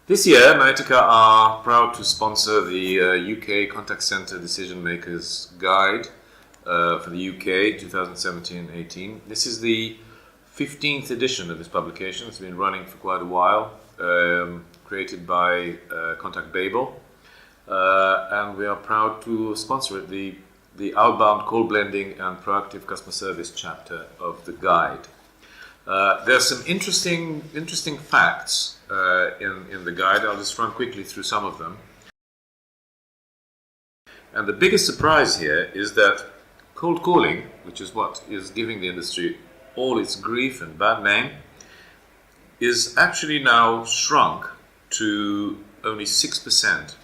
This year, Noetica are proud to sponsor the UK Contact Center Decision Makers Guide for the UK 2017-18. This is the 15th edition of this publication. It's been running for quite a while, created by ContactBabel, and we are proud to sponsor it, the outbound call blending and proactive customer service chapter of the guide. There are some interesting facts in the guide. I'll just run quickly through some of them. And the biggest surprise here is that cold calling, which is what is giving the industry all its grief and bad name, is actually now shrunk to only 6%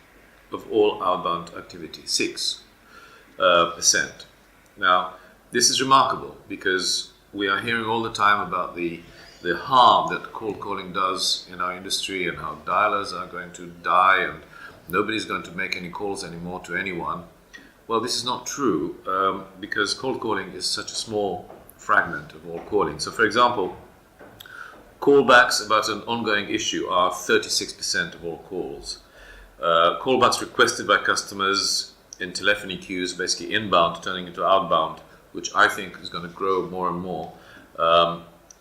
of all outbound activity. 6%. Now, this is remarkable because we are hearing all the time about the harm that cold calling does in our industry and how dialers are going to die and nobody's going to make any calls anymore to anyone. Well, this is not true because cold calling is such a small fragment of all calling. So, for example, callbacks about an ongoing issue are 36% of all calls. Callbacks requested by customers in telephony queues, basically inbound turning into outbound, which I think is going to grow more and more,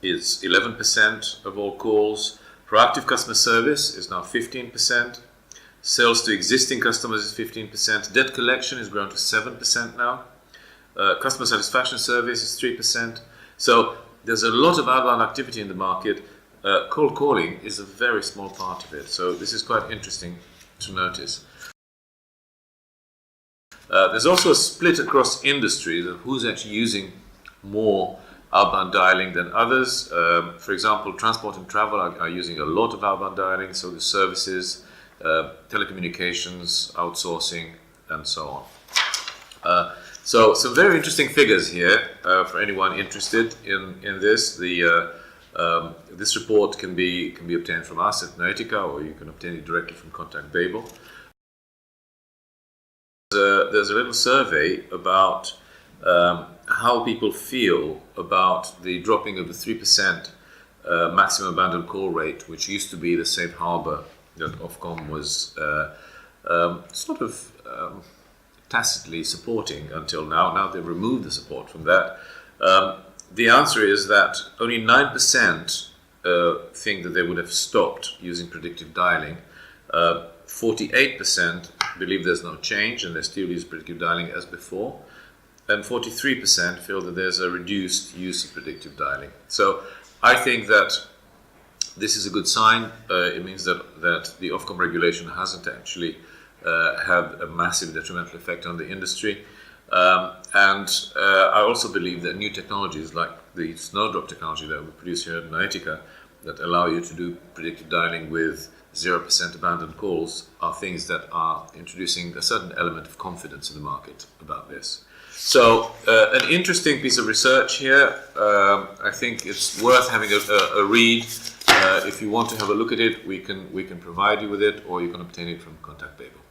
is 11% of all calls. Proactive customer service is now 15%. Sales to existing customers is 15%. Debt collection has grown to 7% now. Customer satisfaction surveys is 3%. So there's a lot of outbound activity in the market. Cold calling is a very small part of it. So this is quite interesting to notice. There's also a split across industries of who's actually using more outbound dialing than others. For example, transport and travel are using a lot of outbound dialing, so the services, telecommunications, outsourcing, and so on. So some very interesting figures here for anyone interested in this. This report can be obtained from us at Noetica, or you can obtain it directly from ContactBabel. There's a little survey about how people feel about the dropping of the 3% maximum abandoned call rate, which used to be the safe harbor that Ofcom was sort of tacitly supporting until now. Now they've removed the support from that. The answer is that only 9% think that they would have stopped using predictive dialing. 48% believe there's no change and they still use predictive dialing as before, and 43% feel that there's a reduced use of predictive dialing. So I think that this is a good sign. It means that the Ofcom regulation hasn't actually had a massive detrimental effect on the industry. And I also believe that new technologies like the snowdrop technology that we produce here at Noetica that allow you to do predictive dialing with 0% abandoned calls are things that are introducing a certain element of confidence in the market about this. So an interesting piece of research here. I think it's worth having a read. If you want to have a look at it, we can provide you with it, or you can obtain it from ContactBabel.